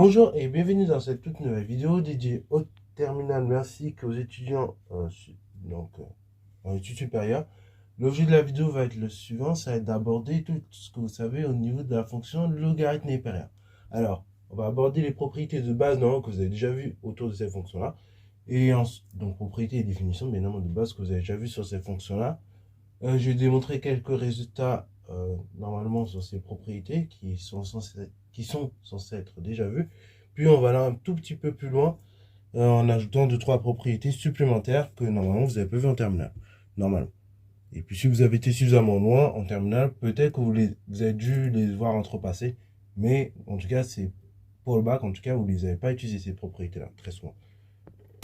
Bonjour et bienvenue dans cette toute nouvelle vidéo dédiée au terminal ainsi qu'aux étudiants en études supérieures. L'objet de la vidéo va être le suivant, ça va être d'aborder tout ce que vous savez au niveau de la fonction logarithme népérien. Alors, on va aborder les propriétés de base que vous avez déjà vues autour de cette fonction-là. Donc, propriétés et définitions, bien évidemment, de base que vous avez déjà vues sur cette fonction-là. Je vais démontrer quelques résultats normalement sur ces propriétés qui sont censées être déjà vues. Puis on va aller un tout petit peu plus loin en ajoutant 2-3 propriétés supplémentaires que normalement vous avez pas vues en terminale. Normalement. Et puis si vous avez été suffisamment loin en terminale, peut-être que vous avez dû les voir entrepasser. Mais en tout cas, c'est pour le bac, en tout cas, vous ne les avez pas utilisées ces propriétés-là, très souvent.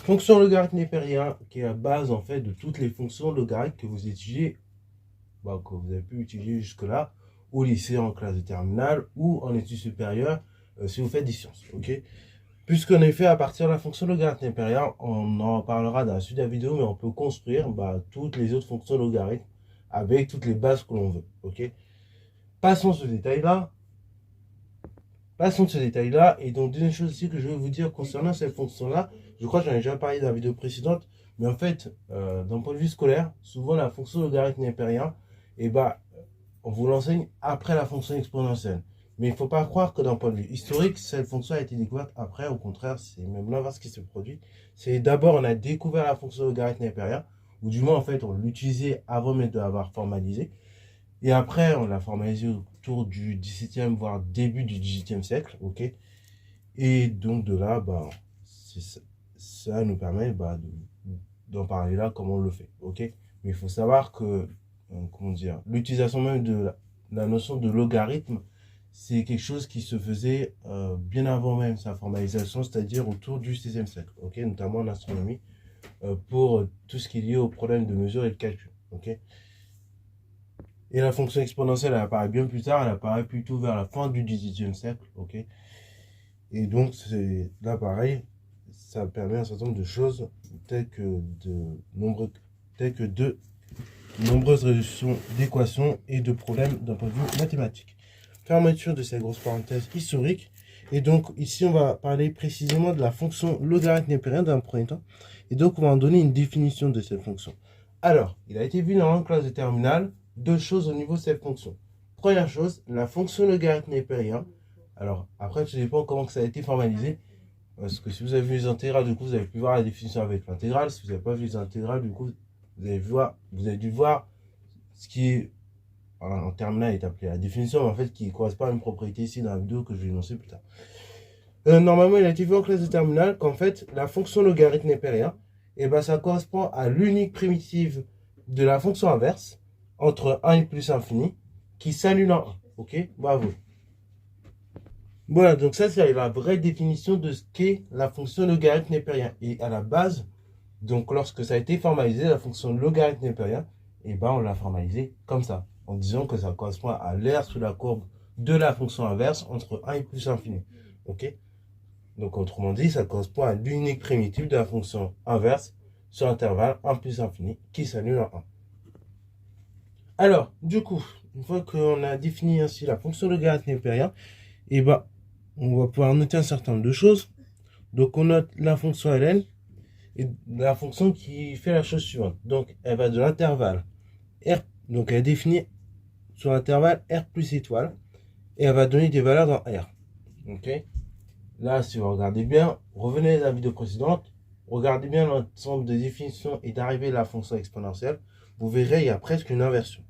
Fonction logarithme népérien, qui est la base en fait de toutes les fonctions logarithmes que vous étudiez, que vous avez pu utiliser jusque-là, au lycée, en classe de terminale ou en études supérieures si vous faites des sciences. Ok. Puisqu'en effet, à partir de la fonction logarithme népérien, on en parlera dans la suite de la vidéo, mais on peut construire toutes les autres fonctions logarithmes avec toutes les bases que l'on veut. Ok. Passons ce détail-là. Et donc, deuxième chose aussi que je vais vous dire concernant cette fonction-là, je crois que j'en ai déjà parlé dans la vidéo précédente, mais en fait, d'un point de vue scolaire, souvent la fonction logarithme népérien, on vous l'enseigne après la fonction exponentielle. Mais il ne faut pas croire que d'un point de vue historique, cette fonction a été découverte après. Au contraire, c'est même l'inverse qui se produit. C'est d'abord, on a découvert la fonction logarithme népérien, ou du moins, en fait, on l'utilisait avant même de l'avoir formalisé. Et après, on l'a formalisé autour du 17e, voire début du 18e siècle. Ok. Et donc, de là, ça nous permet d'en parler là, comment on le fait. Ok. Mais il faut savoir que, comment dire, l'utilisation même de la notion de logarithme, c'est quelque chose qui se faisait bien avant même sa formalisation, c'est-à-dire autour du 16e siècle, ok, notamment en astronomie, pour tout ce qui est lié aux problèmes de mesure et de calcul. Ok. Et la fonction exponentielle, elle apparaît bien plus tard, elle apparaît plutôt vers la fin du 18e siècle. Ok. Et donc, là pareil, ça permet un certain nombre de choses, telles que de nombreuses résolutions d'équations et de problèmes d'un point de vue mathématique. Fermeture de cette grosse parenthèse historique. Et donc, ici, on va parler précisément de la fonction logarithme népérien dans un premier temps. Et donc, on va en donner une définition de cette fonction. Alors, il a été vu dans la classe de terminale, deux choses au niveau de cette fonction. Première chose, la fonction logarithme népérien. Alors, après, tout dépend comment ça a été formalisé. Parce que si vous avez vu les intégrales, du coup, vous avez pu voir la définition avec l'intégrale. Si vous n'avez pas vu les intégrales, du coup, vous avez dû voir ce qui est en terminale est appelé la définition, mais en fait qui ne correspond à une propriété ici dans la vidéo que je vais énoncer plus tard. Normalement, il a été vu en classe de terminale qu'en fait, la fonction logarithme népérien, ça correspond à l'unique primitive de la fonction inverse entre 1 et plus infini qui s'annule en 1. Ok, bravo. Voilà, donc ça, c'est la vraie définition de ce qu'est la fonction logarithme népérien. Et à la base, donc lorsque ça a été formalisé, la fonction logarithme népérien, on l'a formalisé comme ça, en disant que ça correspond à l'aire sous la courbe de la fonction inverse entre 1 et plus infini. Ok. Donc autrement dit, ça correspond à l'unique primitive de la fonction inverse sur l'intervalle 1 plus infini qui s'annule en 1. Alors, du coup, une fois qu'on a défini ainsi la fonction logarithme népérien, on va pouvoir noter un certain nombre de choses. Donc on note la fonction ln et la fonction qui fait la chose suivante. Donc elle va de l'intervalle R, donc elle est définie sur l'intervalle R plus étoile et elle va donner des valeurs dans R. Ok. Là, si vous regardez bien, revenez à la vidéo précédente, regardez bien l'ensemble des définitions et d'arrivée de la fonction exponentielle, vous verrez, il y a presque une inversion.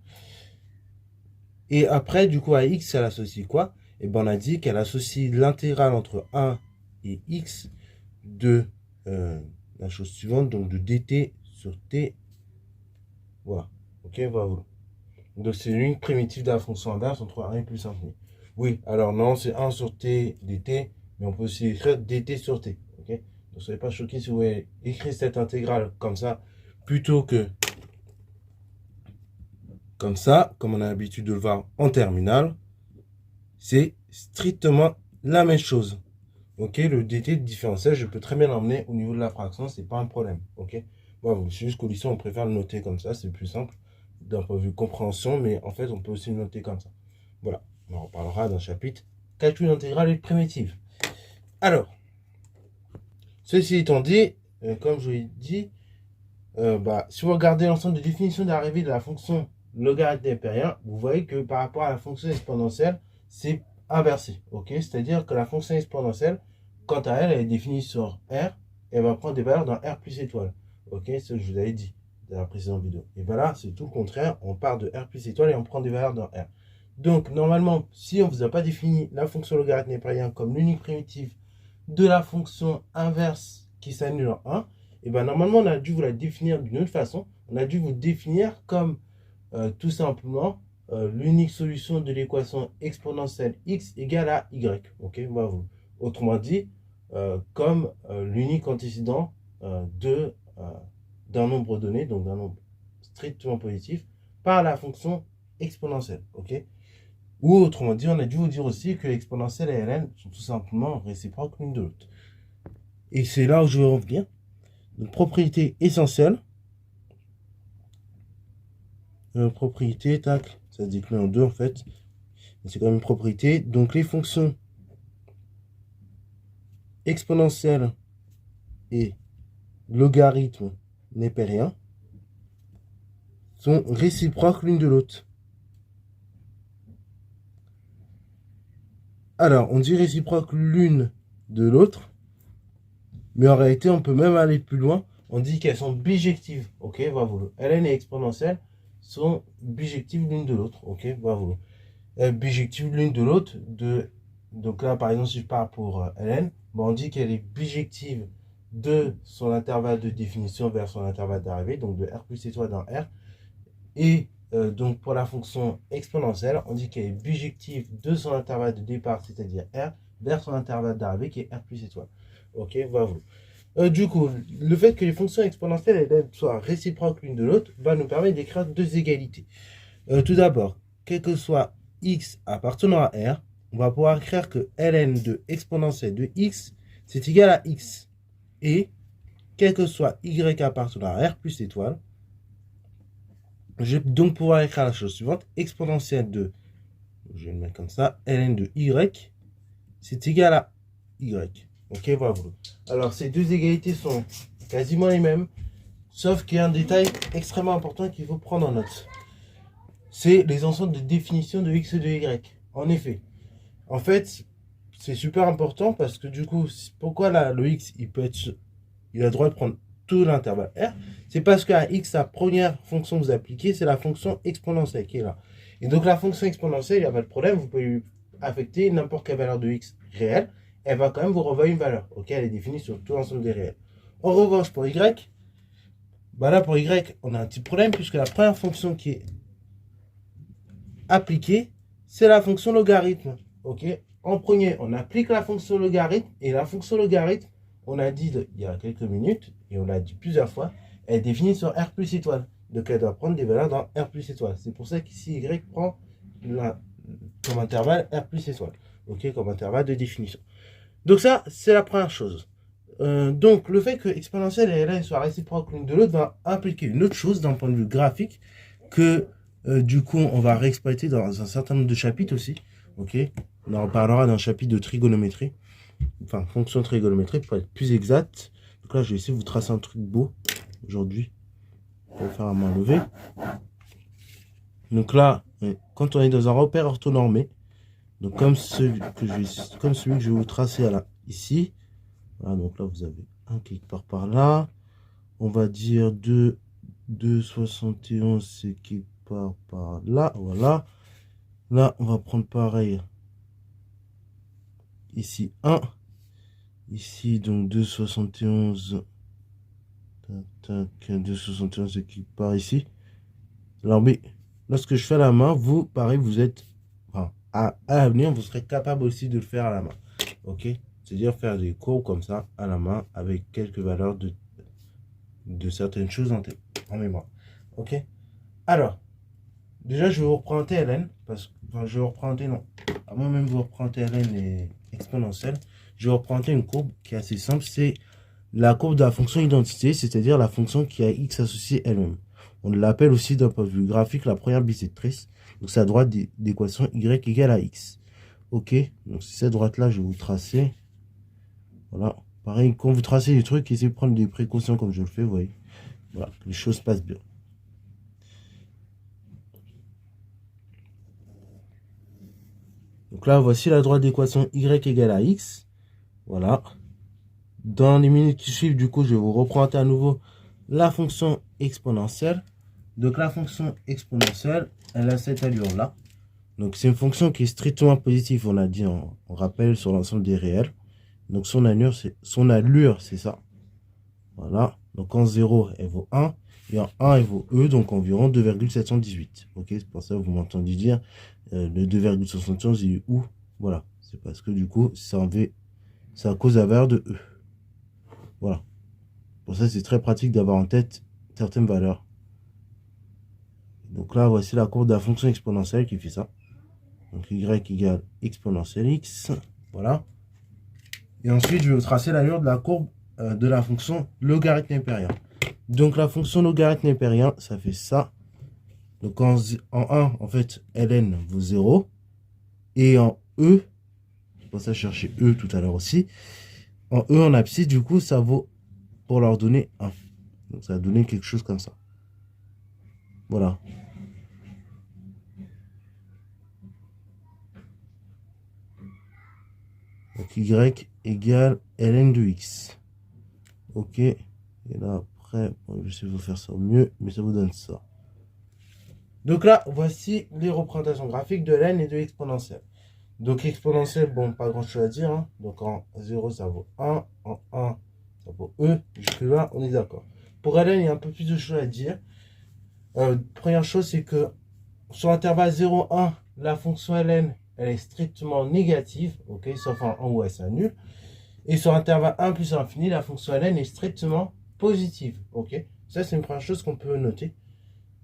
Et après, du coup, à x, elle associe quoi? On a dit qu'elle associe l'intégrale entre 1 et x de la chose suivante, donc de dt sur t. Voilà. Ok, voilà. Donc c'est l'unique primitive de la fonction inverse entre 1 et plus infini. Oui, alors non, c'est 1 sur t dt, mais on peut aussi écrire dt sur t. Ok. Donc ne soyez pas choqués si vous voulez écrire cette intégrale comme ça, plutôt que comme ça, comme on a l'habitude de le voir en terminale. C'est strictement la même chose. Ok, le dt différentiel, je peux très bien l'emmener au niveau de la fraction, c'est pas un problème. Ok, bon, c'est juste qu'au lycée, on préfère le noter comme ça, c'est plus simple d'un point de vue compréhension, mais en fait, on peut aussi le noter comme ça. Voilà, on en reparlera dans le chapitre calcul intégral et primitive. Alors, ceci étant dit, comme je l'ai dit, si vous regardez l'ensemble de définitions d'arrivée de la fonction logarithme népérien, vous voyez que par rapport à la fonction exponentielle, c'est inversé. Ok, c'est-à-dire que la fonction exponentielle, quant à elle, elle est définie sur R, elle va prendre des valeurs dans R plus étoile. Ok, c'est ce que je vous avais dit dans la précédente vidéo. Et bien là, c'est tout le contraire, on part de R plus étoile et on prend des valeurs dans R. Donc, normalement, si on ne vous a pas défini la fonction logarithme népérien comme l'unique primitive de la fonction inverse qui s'annule en 1, et bien normalement, on a dû vous la définir d'une autre façon. On a dû vous définir comme tout simplement l'unique solution de l'équation exponentielle x égale à y. Ok, voilà. Autrement dit, comme l'unique antécédent d'un nombre donné, donc d'un nombre strictement positif, par la fonction exponentielle. Ok. Ou autrement dit, on a dû vous dire aussi que l'exponentielle et ln sont tout simplement réciproques l'une de l'autre. Et c'est là où je vais revenir. Donc, propriété essentielle. Propriété, tac, ça se décline en deux en fait. C'est quand même une propriété. Donc les fonctions exponentielles et logarithme népérien sont réciproques l'une de l'autre. Alors, on dit réciproque l'une de l'autre, mais en réalité, on peut même aller plus loin. On dit qu'elles sont bijectives. Ok, voilà. Ln et exponentielle sont bijectives l'une de l'autre. Ok, voilà. Bijectives l'une de l'autre. Donc là, par exemple, si je pars pour Ln, on dit qu'elle est bijective de son intervalle de définition vers son intervalle d'arrivée, donc de R plus étoile dans R. Et donc pour la fonction exponentielle, on dit qu'elle est bijective de son intervalle de départ, c'est-à-dire R, vers son intervalle d'arrivée qui est R plus étoile. Ok, voilà. Du coup, le fait que les fonctions exponentielles soient réciproques l'une de l'autre va nous permettre d'écrire deux égalités. Tout d'abord, quel que soit x appartenant à R, on va pouvoir écrire que ln de exponentielle de x, c'est égal à x. Et quel que soit y appartenant à R plus étoile, je vais donc pouvoir écrire la chose suivante. Exponentielle de, je vais le mettre comme ça, ln de y, c'est égal à y. Ok, voilà. Alors, ces deux égalités sont quasiment les mêmes, sauf qu'il y a un détail extrêmement important qu'il faut prendre en note. C'est les ensembles de définition de x et de y. En effet, en fait, c'est super important parce que du coup, pourquoi là, le x, il a le droit de prendre tout l'intervalle R, c'est parce qu'à x, la première fonction que vous appliquez, c'est la fonction exponentielle qui est là. Et donc la fonction exponentielle, il n'y a pas de problème, vous pouvez lui affecter n'importe quelle valeur de x réelle, elle va quand même vous renvoyer une valeur. Ok, elle est définie sur tout l'ensemble des réels. En revanche, pour y, là pour y, on a un petit problème puisque la première fonction qui est appliquée, c'est la fonction logarithme. Ok, en premier, on applique la fonction logarithme et la fonction logarithme, on a dit il y a quelques minutes, et on l'a dit plusieurs fois, elle est définie sur R plus étoile. Donc elle doit prendre des valeurs dans R plus étoile. C'est pour ça qu'ici Y prend comme intervalle R plus étoile. Ok, comme intervalle de définition. Donc ça, c'est la première chose. Donc le fait que exponentielle et ln soient réciproques l'une de l'autre va impliquer une autre chose d'un point de vue graphique que du coup on va réexploiter dans un certain nombre de chapitres aussi. Ok, on en reparlera dans un chapitre de trigonométrie, enfin fonction trigonométrique pour être plus exact. Donc là je vais essayer de vous tracer un truc beau aujourd'hui pour le faire à main levée. Donc là, quand on est dans un repère orthonormé, donc comme celui que je vais vous tracer ici, voilà, donc là vous avez un qui part par là, on va dire 2,71 c'est qui part par là, voilà. Là on va prendre pareil, ici 1, ici donc 2,71, 2,71 c'est qui part ici. Alors mais lorsque je fais à la main, vous, pareil, vous êtes, enfin, à l'avenir, vous serez capable aussi de le faire à la main. Ok, c'est-à-dire faire des courbes comme ça à la main avec quelques valeurs de certaines choses en mémoire. Ok, alors, déjà, je vais vous représenter ln, enfin, je vais vous représenter, non, à moi-même vous représenter ln et exponentielle. Je vais vous représenter une courbe qui est assez simple, c'est la courbe de la fonction identité, c'est-à-dire la fonction qui a x associé elle-même. On l'appelle aussi d'un point de vue graphique la première bisectrice. Donc c'est la droite d'équation y égale à x. Ok, donc c'est cette droite-là, je vais vous tracer. Voilà. Pareil, quand vous tracez les trucs, essayez de prendre des précautions comme je le fais, vous voyez. Voilà, les choses passent bien. Donc là, voici la droite d'équation y égale à x. Voilà. Dans les minutes qui suivent, du coup, je vais vous représenter à nouveau la fonction exponentielle. Donc la fonction exponentielle, elle a cette allure-là. Donc c'est une fonction qui est strictement positive, on a dit, on rappelle sur l'ensemble des réels. Donc son allure, c'est ça. Voilà. Donc en 0, elle vaut 1. Et en 1, elle vaut E, donc environ 2,718. Ok, c'est pour ça que vous m'entendez dire le 2,71, il est où? Voilà. C'est parce que du coup, c'est à cause de la valeur de E. Voilà. Pour ça, c'est très pratique d'avoir en tête certaines valeurs. Donc là, voici la courbe de la fonction exponentielle qui fait ça. Donc y égale exponentielle x. Voilà. Et ensuite, je vais tracer l'allure de la courbe de la fonction logarithme impérien. Donc la fonction logarithme impérien, ça fait ça. Donc en 1, en fait, ln vaut 0. Et en E, c'est pour ça que je cherchais E tout à l'heure aussi. En E en abscisse, du coup, ça vaut pour leur donner 1. Donc ça va donner quelque chose comme ça. Voilà. Donc y égale ln de x. Ok. Et là, après, bon, je sais vous faire ça au mieux, mais ça vous donne ça. Donc là, voici les représentations graphiques de ln et de l'exponentielle. Donc exponentielle, bon, pas grand chose à dire. Hein. Donc en 0, ça vaut 1. En 1, ça vaut E. Jusque-là, on est d'accord. Pour ln, il y a un peu plus de choses à dire. Première chose, c'est que sur l'intervalle 0,1, la fonction ln, elle est strictement négative, ok, sauf en 1 où elle s'annule. Et sur l'intervalle 1 plus infini, la fonction ln est strictement positive, ok. Ça, c'est une première chose qu'on peut noter,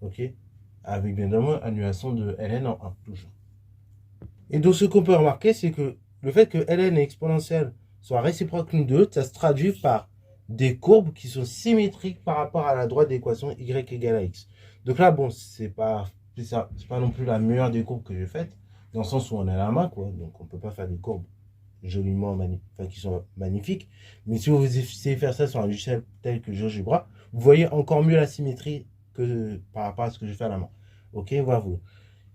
ok, avec bien évidemment annulation de ln en 1, toujours. Et donc, ce qu'on peut remarquer, c'est que le fait que ln et exponentielle soient réciproques l'une de l'autre, ça se traduit par des courbes qui sont symétriques par rapport à la droite d'équation y égale à x. Donc là, bon, c'est pas non plus la meilleure des courbes que j'ai faites, dans le sens où on est à la main, quoi. Donc on peut pas faire des courbes joliment qui sont magnifiques. Mais si vous essayez de faire ça sur un logiciel tel que GeoGebra, vous voyez encore mieux la symétrie que par rapport à ce que je fais à la main. Ok, voilà vous.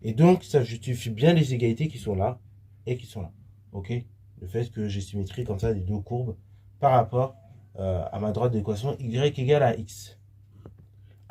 Et donc, ça justifie bien les égalités qui sont là et qui sont là. Ok, le fait que j'ai symétrie comme ça des deux courbes par rapport à ma droite d'équation y égale à x.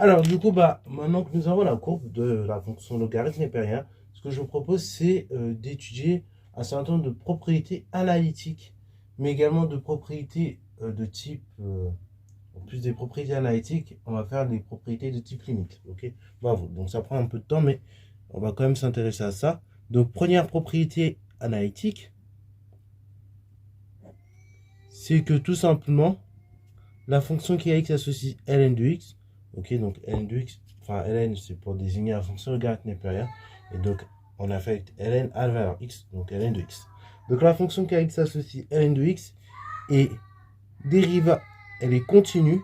Alors, du coup, maintenant que nous avons la courbe de la fonction logarithme impérien, ce que je vous propose, c'est d'étudier un certain nombre de propriétés analytiques, mais également de propriétés de type, en plus des propriétés analytiques, on va faire des propriétés de type limite. Ok, bravo. Donc, ça prend un peu de temps, mais on va quand même s'intéresser à ça. Donc, première propriété analytique, c'est que tout simplement, la fonction qui a x associe ln de x. Ok, donc ln de x, enfin ln c'est pour désigner la fonction logarithme impérien. Et donc on affecte ln à la valeur x, donc ln de x. Donc la fonction qui a x associe ln de x est elle est continue,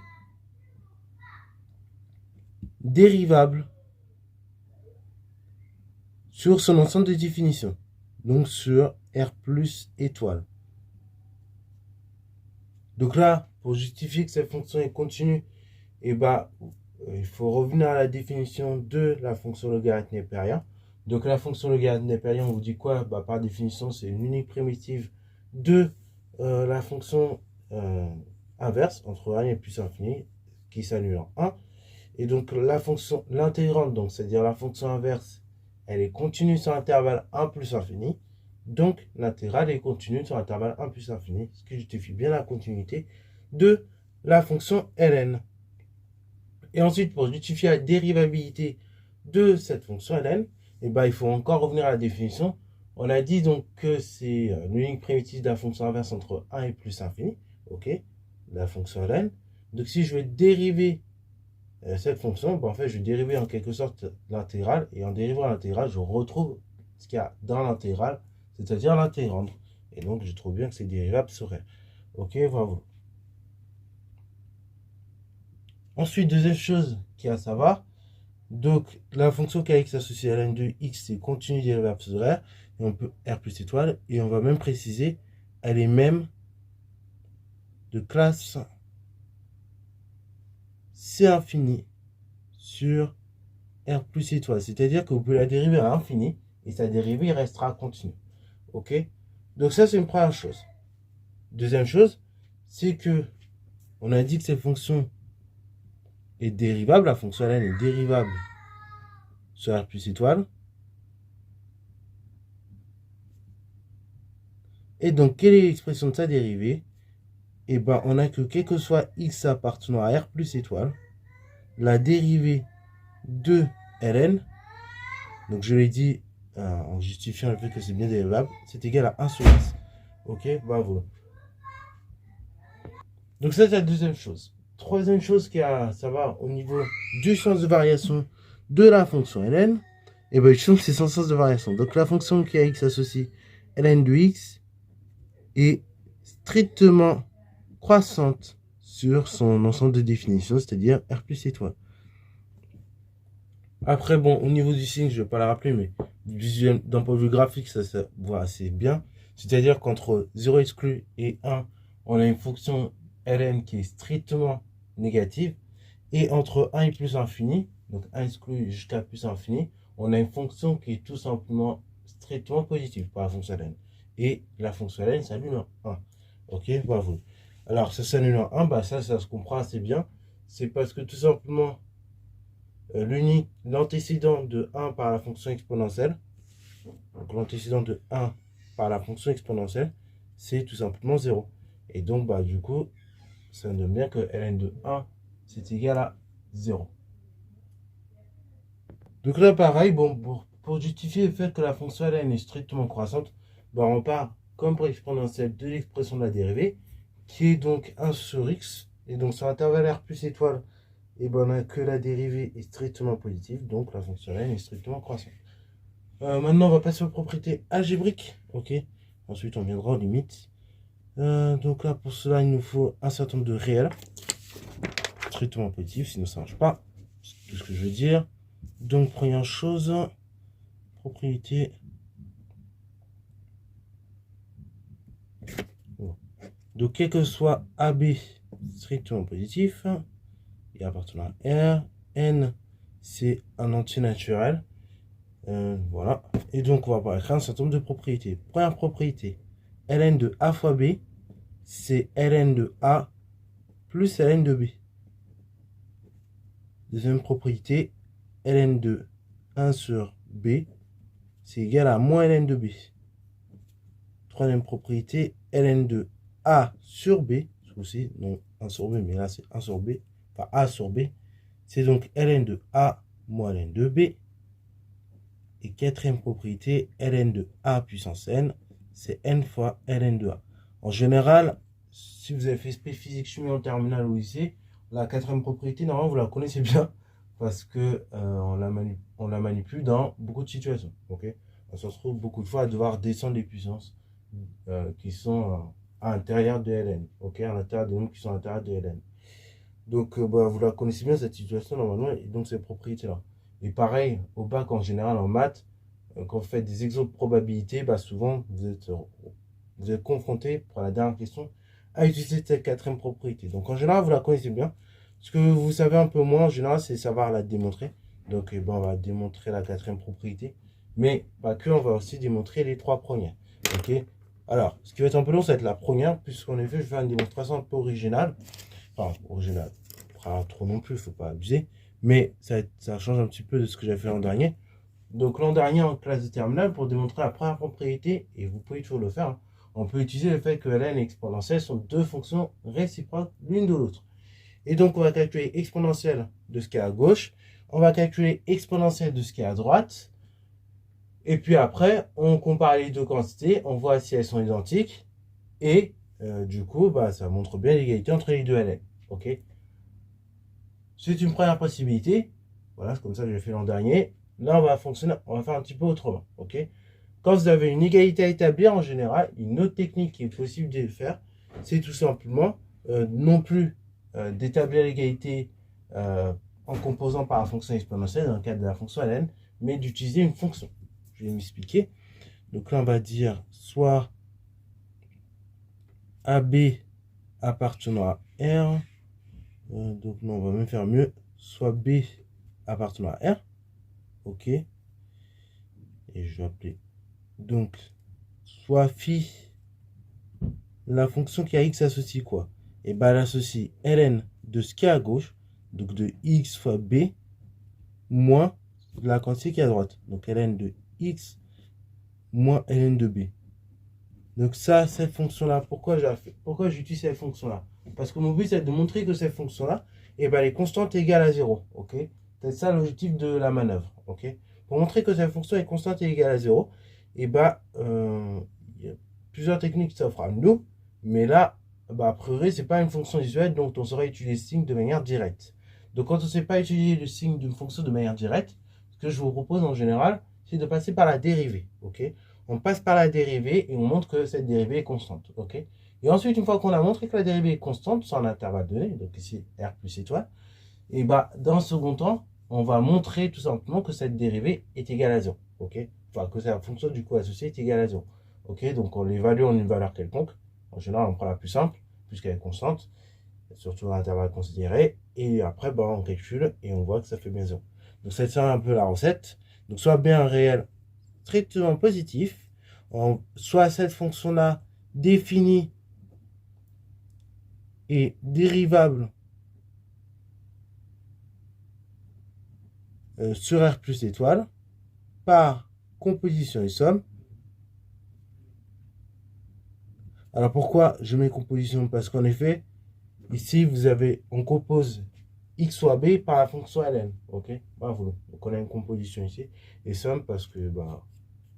dérivable sur son ensemble de définitions. Donc sur R plus étoile. Donc là, pour justifier que cette fonction est continue, et il faut revenir à la définition de la fonction logarithme impérien. Donc la fonction logarithme impérien, on vous dit quoi? Par définition, c'est une unique primitive de la fonction inverse entre 1 et plus infini qui s'annule en 1. Et donc la fonction, l'intégrante, donc c'est-à-dire la fonction inverse, elle est continue sur l'intervalle 1 plus infini. Donc l'intégrale est continue sur l'intervalle 1 plus infini, ce qui justifie bien la continuité de la fonction ln. Et ensuite, pour justifier la dérivabilité de cette fonction ln, il faut encore revenir à la définition. On a dit donc que c'est l'unique primitive de la fonction inverse entre 1 et plus infini, ok, la fonction ln. Donc si je veux dériver cette fonction, en fait, je vais dériver en quelque sorte l'intégrale, et en dérivant l'intégrale, je retrouve ce qu'il y a dans l'intégrale, c'est-à-dire l'intégrande. Et donc, je trouve bien que c'est dérivable sur R. Ok, voilà. Ensuite, deuxième chose qu'il y a à savoir, donc la fonction kx associée à ln de x, c'est continu dérivable sur R, et on peut R plus étoile, et on va même préciser, elle est même de classe C infini sur R plus étoile. C'est-à-dire que vous pouvez la dériver à l'infini et sa dérivée restera continue. Ok? Donc ça, c'est une première chose. Deuxième chose, c'est que on a dit que cette fonction est dérivable, la fonction ln est dérivable sur R plus étoile. Et donc, quelle est l'expression de sa dérivée? Et ben, on a que quel que soit x appartenant à R plus étoile, la dérivée de ln, donc je l'ai dit en justifiant le fait que c'est bien dérivable, c'est égal à 1 sur x. Ok, bravo. Donc ça, c'est la deuxième chose. Troisième chose qui a à savoir au niveau du sens de variation de la fonction ln, et ben justement c'est son sens de variation. Donc la fonction qui a x associée ln de x est strictement croissante sur son ensemble de définition, c'est-à-dire R plus étoile. Après, bon, au niveau du signe, je ne vais pas la rappeler, mais d'un point de vue graphique, ça se voit assez bien. C'est-à-dire qu'entre 0 exclu et 1, on a une fonction ln qui est strictement négative. Et entre 1 et plus infini, donc 1 exclu jusqu'à plus infini, on a une fonction qui est tout simplement strictement positive par la fonction ln. Et la fonction ln s'annule en 1. Ok, bravo. Alors, ça s'annule en 1, bah ça se comprend assez bien. C'est parce que tout simplement, l'antécédent de 1 par la fonction exponentielle, donc l'antécédent de 1 par la fonction exponentielle, c'est tout simplement 0. Et donc, bah, du coup, ça donne bien que ln de 1, c'est égal à 0. Donc là, pareil, bon, pour justifier le fait que la fonction ln est strictement croissante, bah, on part, comme pour l'exponentielle, de l'expression de la dérivée, qui est donc 1 sur x. Et donc, sur l'intervalle R plus étoile, et ben on a que la dérivée est strictement positive, donc la fonction ln est strictement croissante. Maintenant, on va passer aux propriétés algébriques. Ok. Ensuite, on viendra aux limites. Donc là, pour cela, il nous faut un certain nombre de réels strictement positifs, sinon ça ne marche pas. C'est tout ce que je veux dire. Donc, première chose, propriété. Bon. Donc, quel que soit AB strictement positif, et appartenant à R, N, c'est un entier naturel. Voilà. Et donc, on va créer un certain nombre de propriétés. Première propriété, ln de A fois B, c'est ln de A plus ln de B. Deuxième propriété, ln de 1 sur B, c'est égal à moins ln de B. Troisième propriété, ln de A sur B, aussi, non 1 sur B, mais là c'est 1 sur B, enfin A sur B, c'est donc ln de A moins ln de B. Et quatrième propriété, ln de A puissance n, c'est n fois ln de A. En général, si vous avez fait spé physique chimie en terminale ou lycée, la quatrième propriété, normalement, vous la connaissez bien parce que on la manipule dans beaucoup de situations. Okay, on se retrouve beaucoup de fois à devoir descendre les puissances qui sont à l'intérieur de ln. Okay, à l'intérieur des nombres qui sont à l'intérieur de ln. Donc, bah, vous la connaissez bien cette situation normalement, et donc ces propriétés-là. Et pareil, au bac en général, en maths, quand vous faites des exemples de probabilité, bah souvent vous êtes confronté, pour la dernière question, à utiliser cette quatrième propriété. Donc en général, vous la connaissez bien. Ce que vous savez un peu moins, en général, c'est savoir la démontrer. Donc on va démontrer la quatrième propriété. Mais pas que, on va aussi démontrer les trois premières. Ok. Alors, ce qui va être un peu long, ça va être la première, puisqu'en effet, je vais faire une démonstration un peu originale. Enfin, originale. Pas trop non plus, il ne faut pas abuser. Mais ça change un petit peu de ce que j'avais fait l'an dernier. Donc l'an dernier en classe de terminale, pour démontrer la première propriété, et vous pouvez toujours le faire, hein, on peut utiliser le fait que ln et exponentielle sont deux fonctions réciproques l'une de l'autre. Et donc on va calculer exponentielle de ce qui est à gauche, on va calculer exponentielle de ce qui est à droite, et puis après on compare les deux quantités, on voit si elles sont identiques, et du coup bah, ça montre bien l'égalité entre les deux ln. Ok, c'est une première possibilité, voilà, c'est comme ça que j'ai fait l'an dernier. Là, on va faire un petit peu autrement, ok? Quand vous avez une égalité à établir, en général, une autre technique qui est possible de faire, c'est tout simplement non plus d'établir l'égalité en composant par la fonction exponentielle, dans le cadre de la fonction ln, mais d'utiliser une fonction. Je vais m'expliquer. Donc là, on va dire soit AB appartenant à R. Donc non, on va même faire mieux. Soit B appartenant à R. Ok. Et je vais appeler. Donc, soit phi, la fonction qui a x associe quoi? Et ben elle associe ln de ce qui est à gauche, donc de x fois b, moins la quantité qui est à droite. Donc ln de x moins ln de b. Donc ça, cette fonction-là, pourquoi j'utilise cette fonction-là? Parce que mon but, c'est de montrer que cette fonction-là, eh ben, elle est constante et égale à 0. Ok? C'est ça l'objectif de la manœuvre. Ok? Pour montrer que cette fonction est constante et égale à 0, eh ben, il y a plusieurs techniques qui s'offrent à nous. Mais là, bah, a priori, ce n'est pas une fonction visuelle, donc on saurait utiliser le signe de manière directe. Donc quand on ne sait pas utiliser le signe d'une fonction de manière directe, ce que je vous propose en général, c'est de passer par la dérivée. Ok? On passe par la dérivée et on montre que cette dérivée est constante. Ok? Et ensuite, une fois qu'on a montré que la dérivée est constante sur un intervalle donné, donc ici R plus étoile, et bah, dans le second temps, on va montrer tout simplement que cette dérivée est égale à 0. Ok? Enfin, que la fonction du coup associée est égale à 0. Ok? Donc on l'évalue en une valeur quelconque. En général, on prend la plus simple, puisqu'elle est constante, surtout à l'intervalle considéré. Et après, bah, on calcule et on voit que ça fait bien 0. Donc c'est ça un peu la recette. Donc soit bien un réel strictement positif, soit cette fonction-là définie et dérivable sur R plus étoile par composition et somme. Alors pourquoi je mets composition? Parce qu'en effet, ici on compose x soit b par la fonction ln. Ok, bravo. Donc on a une composition ici et somme parce que bah,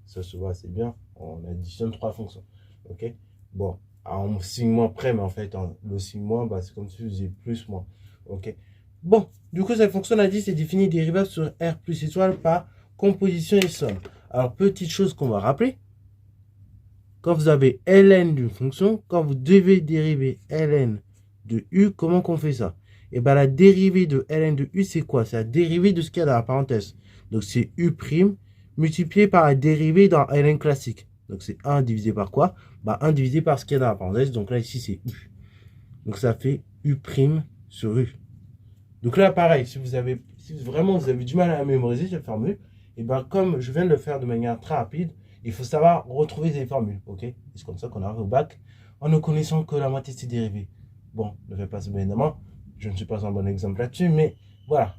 ça se voit assez bien. On additionne trois fonctions. Ok, bon, en signe moins près, mais en fait, le signe moins, bah, c'est comme si vous faisiez plus moins. Ok, bon, du coup, cette fonction, on a dit, c'est défini dérivable sur R plus étoile par composition et somme. Alors, petite chose qu'on va rappeler, quand vous avez ln d'une fonction, quand vous devez dériver ln de u, comment qu'on fait ça? Et bien, la dérivée de ln de u, c'est quoi? C'est la dérivée de ce qu'il y a dans la parenthèse. Donc, c'est u' multiplié par la dérivée dans ln classique. Donc, c'est 1 divisé par quoi? Bah, 1 divisé par ce qu'il y a dans la parenthèse. Donc, là, ici, c'est u. Donc, ça fait u' sur u. Donc, là, pareil, si vraiment vous avez du mal à mémoriser cette formule, et bien, comme je viens de le faire de manière très rapide, il faut savoir retrouver ces formules, ok? C'est comme ça qu'on arrive au bac en ne connaissant que la moitié de ses dérivés. Bon, ne faites pas ça bien évidemment, je ne suis pas un bon exemple là-dessus, mais voilà,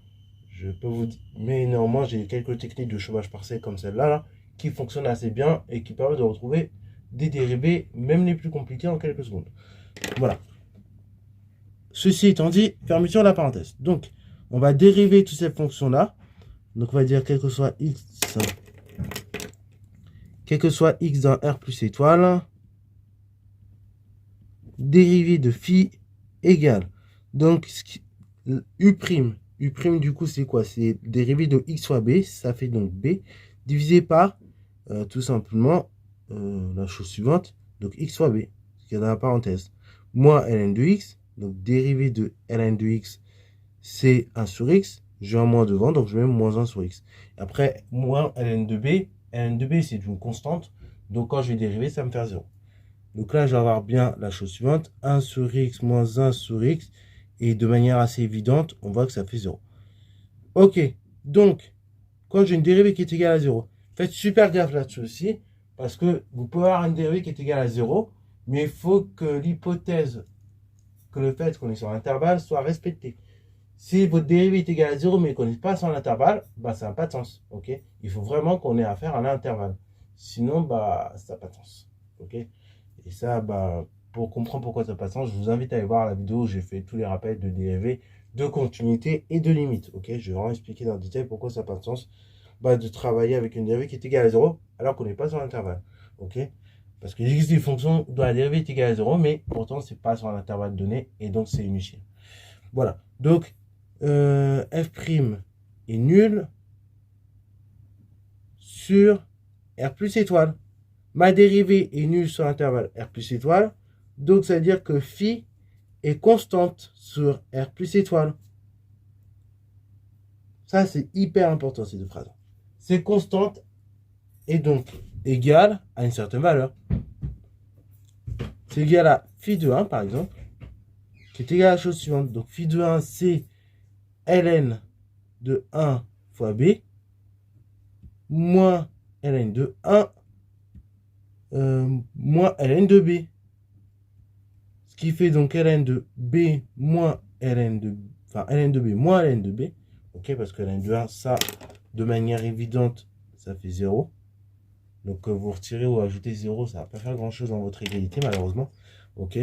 je peux vous dire. Mais néanmoins, j'ai quelques techniques de chômage partiel comme celle-là là, qui fonctionnent assez bien et qui permettent de retrouver des dérivés, même les plus compliqués, en quelques secondes. Voilà. Ceci étant dit, fermeture de la parenthèse. Donc, on va dériver toutes ces fonctions-là. Donc, on va dire quel que soit x dans R plus étoile, dérivée de phi égale. Donc, u' du coup, c'est quoi? C'est dérivée de x fois b, ça fait donc b, divisé par, tout simplement, la chose suivante, donc x fois b, ce qui est dans la parenthèse, moins ln de x, donc dérivée de ln de x, c'est 1 sur x, j'ai un moins devant, donc je mets moins 1 sur x. Après, moins ln de b, c'est une constante, donc quand je vais dériver, ça me fait 0. Donc là, je vais avoir bien la chose suivante, 1 sur x moins 1 sur x, et de manière assez évidente, on voit que ça fait 0. Ok, donc, quand j'ai une dérivée qui est égale à 0, faites super gaffe là-dessus aussi, parce que vous pouvez avoir une dérivée qui est égale à 0, mais il faut que l'hypothèse, que le fait qu'on est sur un intervalle soit respecté. Si votre dérivée est égale à 0, mais qu'on n'est pas sur l'intervalle, bah, ça n'a pas de sens. Ok, il faut vraiment qu'on ait affaire à l'intervalle. Sinon, bah, ça n'a pas de sens. Ok, et ça, bah, pour comprendre pourquoi ça n'a pas de sens, je vous invite à aller voir la vidéo où j'ai fait tous les rappels de dérivés, de continuité et de limite. Ok, je vais vraiment expliquer dans le détail pourquoi ça n'a pas de sens bah, de travailler avec une dérivée qui est égale à 0 alors qu'on n'est pas sur l'intervalle. Ok, parce qu'il existe des fonctions dont la dérivée est égale à 0, mais pourtant, c'est pas sur un intervalle donné et donc c'est inutile. Voilà, donc f' est nul sur R plus étoile. Ma dérivée est nulle sur l'intervalle R plus étoile. Donc, ça veut dire que phi est constante sur R plus étoile. Ça, c'est hyper important, ces deux phrases. C'est constante et donc égale à une certaine valeur. C'est égal à phi de 1, par exemple. qui est égal à la chose suivante. Donc, phi de 1, c'est ln de 1 fois b, moins ln de 1, moins ln de b. Ce qui fait donc ln de b moins ln de, enfin, ln de b moins ln de b. Ok, parce que ln de 1, ça, de manière évidente, ça fait 0. Donc, vous retirez ou ajoutez 0, ça ne va pas faire grand-chose dans votre égalité, malheureusement. Ok.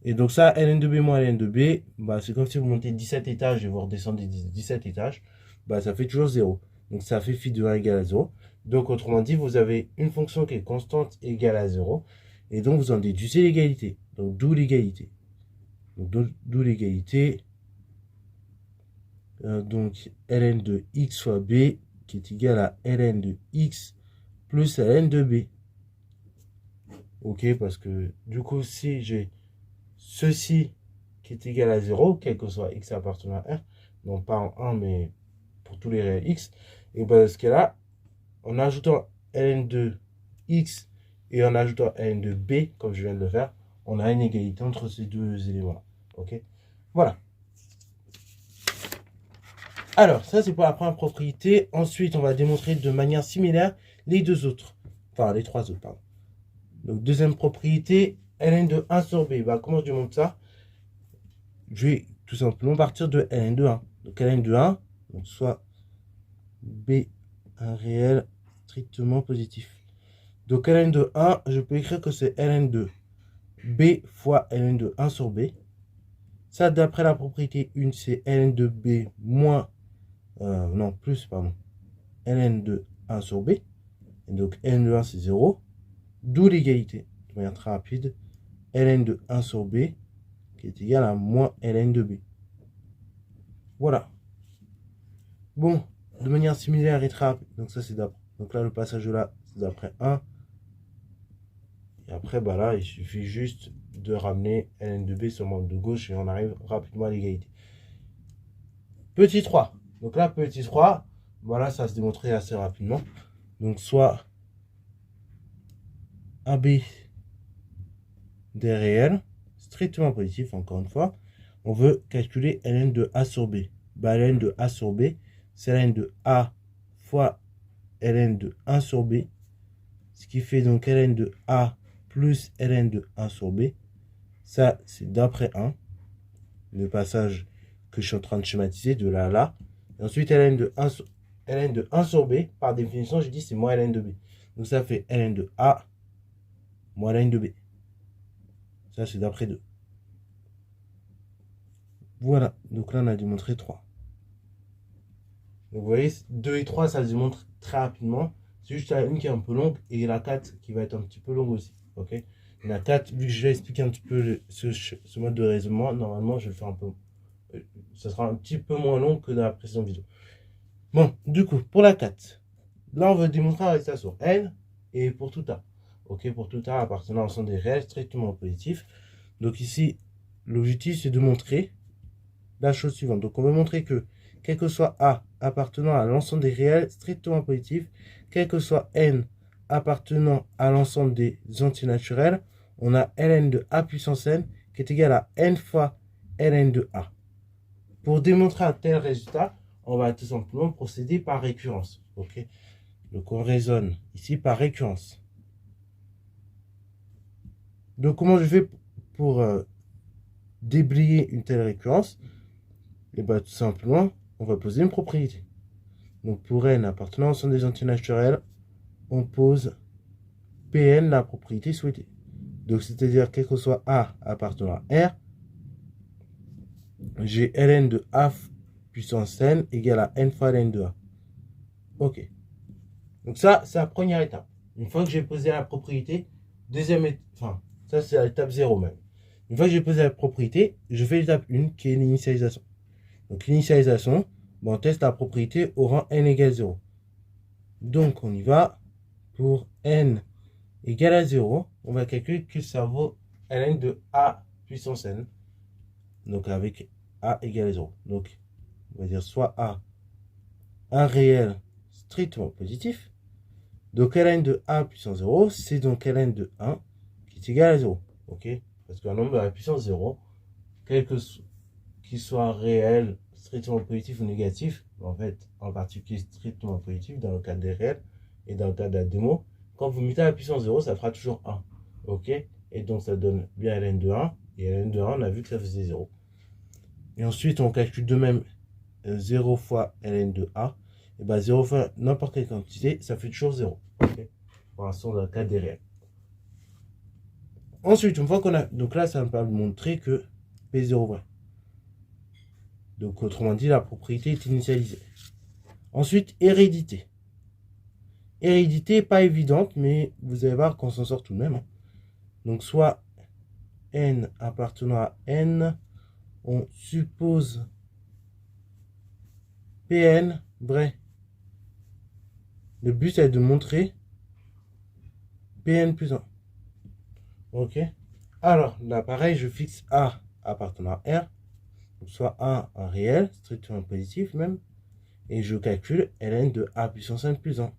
Et donc ça, ln de b moins ln de b, bah, c'est comme si vous montez 17 étages et vous redescendez 17 étages. Bah, ça fait toujours 0. Donc ça fait phi de 1 égale à 0. Donc autrement dit, vous avez une fonction qui est constante égale à 0. Et donc vous en déduisez l'égalité. Donc d'où l'égalité. D'où l'égalité. Donc ln de x fois b qui est égal à ln de x plus ln de b. Ok, parce que du coup, si j'ai ceci qui est égal à 0, quel que soit x appartenant à R, non pas en 1, mais pour tous les réels x, et bien dans ce cas-là, en ajoutant ln de x et en ajoutant ln de b, comme je viens de le faire, on a une égalité entre ces deux éléments-là. Ok, voilà. Alors, ça c'est pour la première propriété. Ensuite, on va démontrer de manière similaire les deux autres. Enfin, les trois autres, pardon. Donc, deuxième propriété, ln de 1 sur b. Bah, comment je démontre ça? Je vais tout simplement partir de ln de 1. Donc, ln de 1, donc soit b un réel strictement positif. Donc, ln de 1, je peux écrire que c'est ln de b fois ln de 1 sur b. Ça, d'après la propriété 1, c'est ln de b moins, non, plus, pardon, ln de 1 sur b. Et donc, ln de 1, c'est 0. D'où l'égalité, de manière très rapide, ln de 1 sur b, qui est égal à moins ln de b. Voilà. Bon, de manière similaire et très rapide. Donc ça, c'est d'après. Donc là, le passage de là, c'est d'après 1. Et après, bah là, il suffit juste de ramener ln de b sur le membre de gauche et on arrive rapidement à l'égalité. Petit 3. Donc là, petit 3, voilà, ça se démontrait assez rapidement. Donc soit AB des réels, strictement positif, encore une fois. On veut calculer ln de a sur b. Bah, ln de a sur b, c'est ln de a fois ln de 1 sur b. Ce qui fait donc ln de a plus ln de 1 sur b. Ça, c'est d'après 1. Le passage que je suis en train de schématiser de là à là. Et ensuite, ln de 1 sur b, par définition, j'ai dit c'est moins ln de b. Donc ça fait ln de a moins ln de b. Ça, c'est d'après 2. Voilà, donc là, on a démontré 3. Donc vous voyez, 2 et 3, ça se démontre très rapidement. C'est juste la 1 qui est un peu longue et la 4 qui va être un petit peu longue aussi. Ok, la 4, vu que je vais expliquer un petit peu ce mode de raisonnement, normalement, je vais le faire un peu. Ça sera un petit peu moins long que dans la précédente vidéo. Bon, du coup, pour la 4, là, on veut démontrer la résultat sur N et pour tout A. Ok, pour tout A appartenant à l'ensemble des réels strictement positifs. Donc ici, l'objectif, c'est de montrer la chose suivante. Donc on veut montrer que, quel que soit A appartenant à l'ensemble des réels strictement positifs, quel que soit N appartenant à l'ensemble des antinaturels, on a ln de A puissance N qui est égal à N fois ln de A. Pour démontrer un tel résultat, on va tout simplement procéder par récurrence. Ok, donc on raisonne ici par récurrence. Donc comment je fais pour déblayer une telle récurrence? Et bien tout simplement, on va poser une propriété. Donc pour n appartenant à l'ensemble des antinaturels, on pose Pn, la propriété souhaitée. Donc c'est-à-dire quel que soit A appartenant à R, j'ai ln de A puissance n égale à n fois ln de A. Ok. Donc ça, c'est la première étape. Une fois que j'ai posé la propriété, deuxième étape, enfin, ça c'est à l'étape 0 même. Une fois que j'ai posé la propriété, je fais l'étape 1 qui est l'initialisation. Donc l'initialisation, on teste la propriété au rang n égale 0. Donc on y va. Pour n égale à 0, on va calculer que ça vaut ln de A puissance n. Donc avec A égale à 0. Donc on va dire soit A, un réel strictement positif. Donc ln de A puissance 0, c'est donc ln de 1 qui est égal à 0. Ok, parce qu'un nombre de la puissance 0, qu'il soit réel, strictement positif ou négatif, en fait, en particulier strictement positif dans le cas des réels et dans le cas de la démo, quand vous mettez à la puissance 0, ça fera toujours 1. Ok? Et donc ça donne bien ln de 1. Et ln de 1, on a vu que ça faisait 0. Et ensuite, on calcule de même 0 fois ln de a. Et bien 0 fois n'importe quelle quantité, ça fait toujours 0. Okay? Pour l'instant, dans le cas des réels. Ensuite, une fois qu'on a... Donc là, ça me permet de montrer que P0 vrai. Donc autrement dit, la propriété est initialisée. Ensuite, hérédité. Hérédité, pas évidente, mais vous allez voir qu'on s'en sort tout de même. Hein. Donc soit n appartenant à n, on suppose Pn vrai. Le but, c'est de montrer Pn plus 1. Ok. Alors, là, pareil, je fixe A appartenant à R. Donc, soit A en réel, strictement positif même. Et je calcule ln de A puissance n plus 1.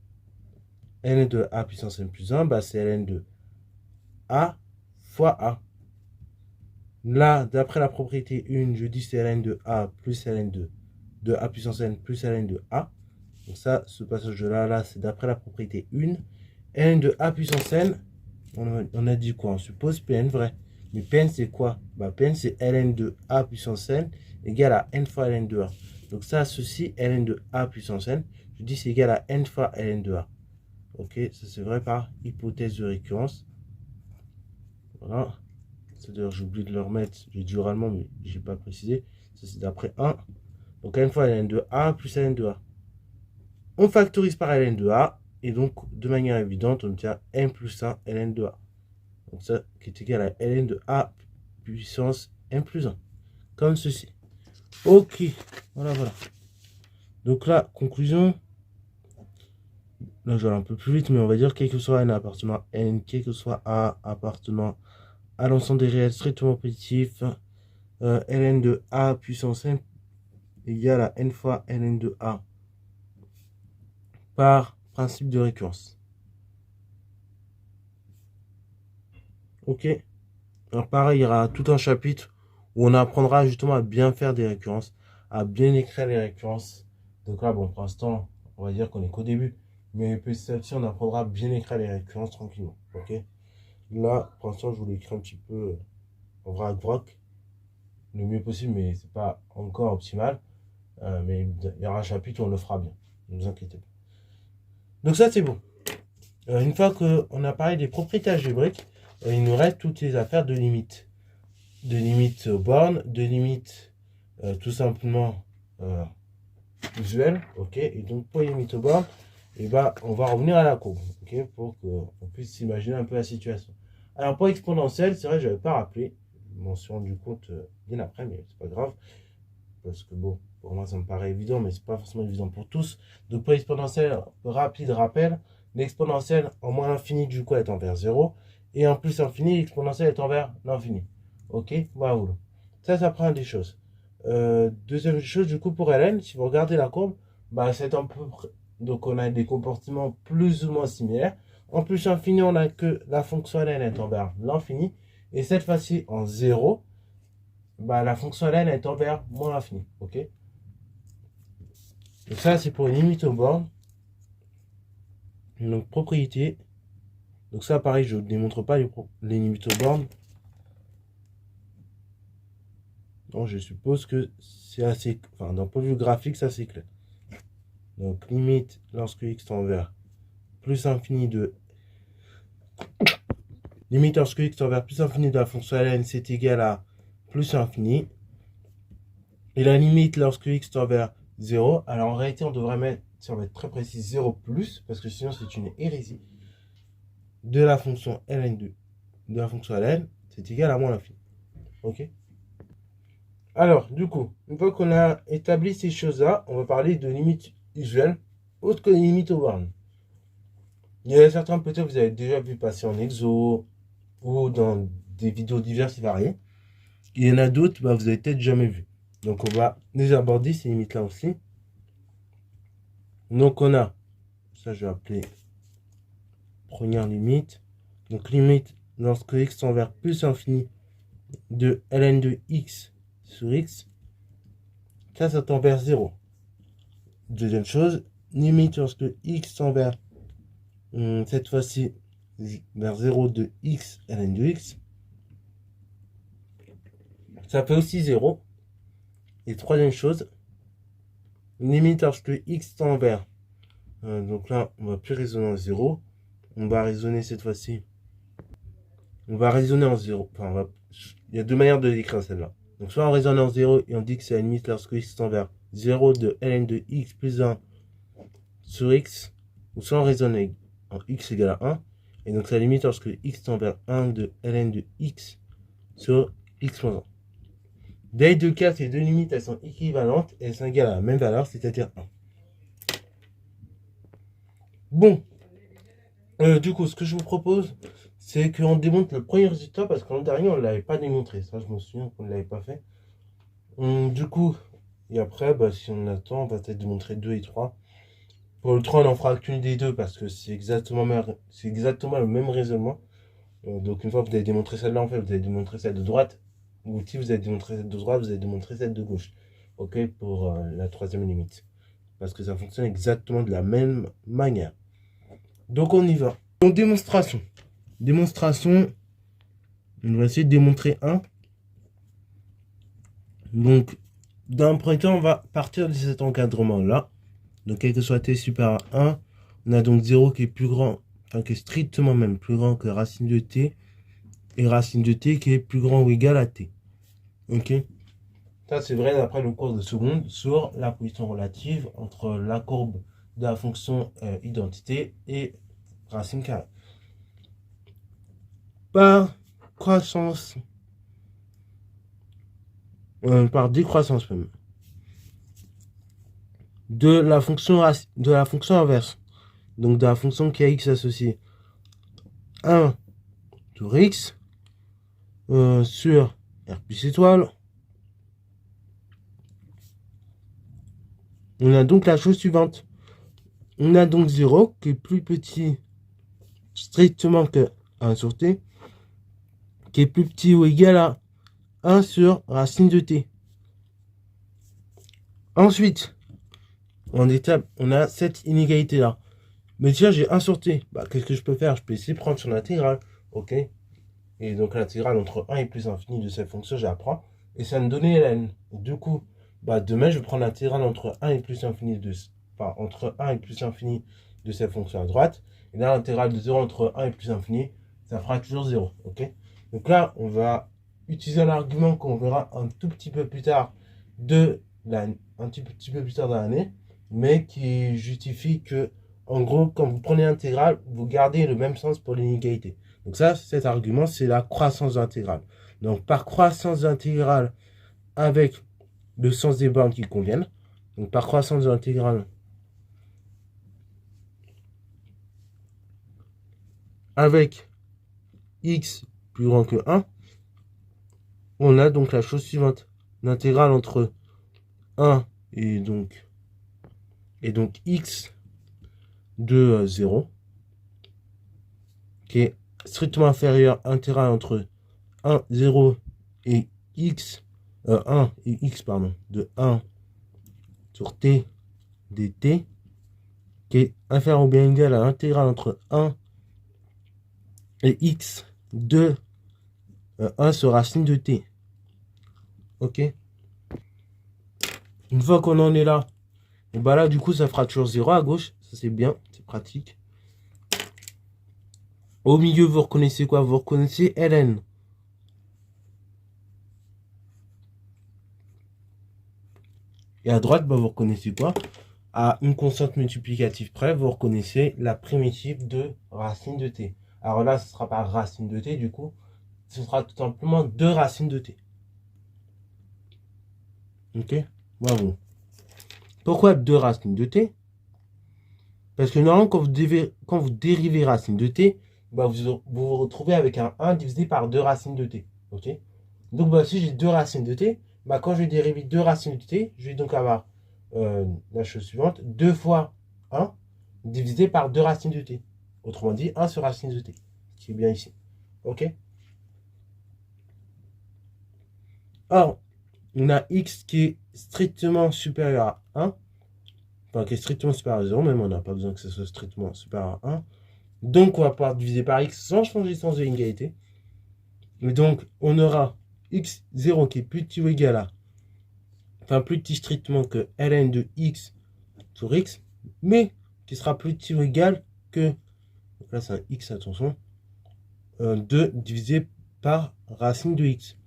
ln de A puissance n plus 1, bah, c'est ln de A fois A. Là, d'après la propriété 1, je dis c'est ln de A plus ln de A puissance n plus ln de A. Donc ça, ce passage-là, là, c'est d'après la propriété 1. ln de A puissance n, on a dit quoi? On suppose Pn vrai. Mais Pn, c'est quoi? Bah, Pn, c'est ln de A puissance n égale à n fois ln de A. Donc ça, ceci, ln de A puissance n, je dis c'est égal à n fois ln de A. Ok, ça c'est vrai par hypothèse de récurrence. Voilà. C'est-à-dire, j'ai oublié de le remettre, j'ai dit oralement, mais je n'ai pas précisé. Ça c'est d'après 1. Donc n fois ln de A plus ln de A. On factorise par ln de A. Et donc, de manière évidente, on obtient n plus 1 ln de A. Donc ça qui est égal à ln de A puissance n plus 1. Comme ceci. Ok, voilà. Donc là, conclusion. Là, je vais aller un peu plus vite, mais on va dire quel que soit n appartenant à n, quel que soit A appartenant à l'ensemble des réels strictement positifs, ln de A puissance n égale à n fois ln de A par principe de récurrence. Ok. Alors pareil, il y aura tout un chapitre où on apprendra justement à bien faire des récurrences, à bien écrire les récurrences. Donc là, bon, pour l'instant, on va dire qu'on est qu'au début. Mais petit à petit, on apprendra à bien écrire les récurrences tranquillement. Ok. Là, pour l'instant, je vous l'écris un petit peu en vrac, le mieux possible, mais c'est pas encore optimal. Mais il y aura un chapitre où on le fera bien. Ne vous inquiétez pas. Donc ça, c'est bon. Une fois qu'on a parlé des propriétés algébriques, il nous reste toutes les affaires de limites. De limites aux bornes, de limites tout simplement usuelles. Ok. Et donc pour les limites aux bornes, et ben, on va revenir à la courbe. Ok. Pour qu'on puisse s'imaginer un peu la situation. Alors pour exponentielle, c'est vrai, je n'avais pas rappelé. Je m'en suis rendu compte bien après, mais c'est pas grave. Parce que bon, pour moi ça me paraît évident, mais c'est pas forcément évident pour tous. Donc pour l'exponentielle, rapide rappel, l'exponentielle en moins l'infini du coup est envers 0. Et en plus infini, l'exponentielle est envers l'infini. Ok, voilà. Ça prend des choses. Deuxième chose, du coup pour ln, si vous regardez la courbe, bah, c'est un peu... Donc on a des comportements plus ou moins similaires. En plus infini, on a que la fonction ln est envers l'infini. Et cette fois-ci en 0, bah, la fonction ln est envers moins l'infini. Ok. Donc ça, c'est pour une limite aux bornes. Donc propriété. Donc ça, pareil, je ne démontre pas les limites aux bornes. Donc je suppose que c'est assez... Enfin, d'un point de vue graphique, ça c'est clair. Donc limite lorsque x tend vers plus infini de... Limite lorsque x tend vers plus infini de la fonction ln, c'est égal à plus infini. Et la limite lorsque x tend vers 0, alors en réalité on devrait mettre, si on va être très précis, 0 plus, parce que sinon c'est une hérésie, de la fonction ln2, de la fonction ln, c'est égal à moins l'infini. Ok. Alors, du coup, une fois qu'on a établi ces choses-là, on va parler de limites usuelles, autres que les limites aux bornes. Il y a certains, peut-être vous avez déjà vu passer en exo, ou dans des vidéos diverses et variées. Il y en a d'autres, bah, vous avez peut-être jamais vu. Donc on va les aborder, ces limites-là aussi. Donc on a, ça je vais appeler première limite. Donc limite lorsque x tend vers plus infini de ln de x sur x, ça tend vers 0. Deuxième chose, limite lorsque x tend vers, cette fois-ci, vers 0 de x ln de x, ça fait aussi 0. Et troisième chose, limite lorsque x tend vers, donc là, on va plus raisonner en 0, on va raisonner cette fois-ci, on va raisonner en 0, enfin, il y a deux manières de l'écrire celle-là. Donc soit on raisonne en 0 et on dit que c'est la limite lorsque x tend vers 0 de ln de x plus 1 sur x, ou soit on raisonne en x égale à 1, et donc c'est la limite lorsque x tend vers 1 de ln de x sur x moins 1. Dans les deux cas, ces deux limites, elles sont équivalentes et elles sont égales à la même valeur, c'est-à-dire 1. Bon, du coup, ce que je vous propose, c'est qu'on démontre le premier résultat, parce que l'an dernier, on ne l'avait pas démontré. Ça, je me souviens qu'on ne l'avait pas fait. Du coup, et après, si on attend, on va peut-être démontrer 2 et 3. Pour le 3, on n'en fera qu'une des deux, parce que c'est exactement le même raisonnement. Donc, une fois que vous avez démontré celle-là, en fait, vous avez démontré celle de droite. Ou si vous avez démontré celle de droite, vous avez démontré celle de gauche. Ok, pour la troisième limite. Parce que ça fonctionne exactement de la même manière. Donc, on y va. Donc, démonstration. Démonstration. On va essayer de démontrer 1. Donc, dans un premier temps, on va partir de cet encadrement-là. Donc, quel que soit t supérieur à 1, on a donc 0 qui est plus grand, enfin qui est strictement même plus grand que racine de t, et racine de t qui est plus grand ou égal à t. Ok. Ça, c'est vrai d'après le cours de seconde sur la position relative entre la courbe de la fonction identité et racine carrée. Par croissance, par décroissance même, de la fonction inverse, donc de la fonction qui a x associé 1 sur x sur r plus étoile. On a donc la chose suivante. On a donc 0 qui est plus petit strictement que 1 sur t, qui est plus petit ou égal à 1 sur racine de t. Ensuite, on a cette inégalité-là. Mais tiens, j'ai 1 sur t. Qu'est-ce que je peux faire? Je peux essayer de prendre son intégrale. Ok. Et donc l'intégrale entre 1 et plus infini de cette fonction, j'apprends. Et ça me donnait ln. Du coup, demain, je vais prendre l'intégrale entre 1 et plus infini entre 1 et plus infini de cette fonction à droite. Et là, l'intégrale de 0 entre 1 et plus infini, ça fera toujours 0. Ok. Donc là, on va utiliser un argument qu'on verra un tout petit peu plus tard un petit peu plus tard dans l'année, mais qui justifie que, en gros, quand vous prenez l'intégrale, vous gardez le même sens pour l'inégalité. Donc ça, cet argument, c'est la croissance intégrale. Donc par croissance intégrale avec le sens des bornes qui conviennent, donc par croissance intégrale avec x plus grand que 1, on a donc la chose suivante. L'intégrale entre 1 et donc x de 0, qui est strictement inférieur à l'intégrale entre 1, 0 et x, 1 et x, pardon, de 1 sur t dt, qui est inférieur ou bien égal à l'intégrale entre 1 et x de 1 sur racine de t. Ok. Une fois qu'on en est là, et là, du coup, ça fera toujours 0 à gauche. Ça, c'est bien, c'est pratique. Au milieu, vous reconnaissez quoi? Vous reconnaissez ln. Et à droite, vous reconnaissez quoi? À une constante multiplicative près, vous reconnaissez la primitive de racine de t. Alors là, ce ne sera pas racine de t, du coup, ce sera tout simplement 2 racines de t. Ok? Bravo. Pourquoi 2 racines de t? Parce que normalement, quand vous dérivez racine de t, vous vous retrouvez avec un 1 divisé par 2 racines de t. Ok? Donc, si j'ai 2 racines de t, quand je vais dériver 2 racines de t, je vais donc avoir la chose suivante, 2 fois 1 divisé par 2 racines de t. Autrement dit, 1 sur racine de t, qui est bien ici. Ok? Alors, on a x qui est strictement supérieur à 1, enfin qui est strictement supérieur à 0, même on n'a pas besoin que ce soit strictement supérieur à 1. Donc on va pouvoir diviser par x sans changer le sens de l'égalité. Et donc on aura x0 qui est plus petit ou égal à, enfin plus petit strictement que ln de x sur x, mais qui sera plus petit ou égal que, donc là c'est un x, attention, 2 divisé par racine de x.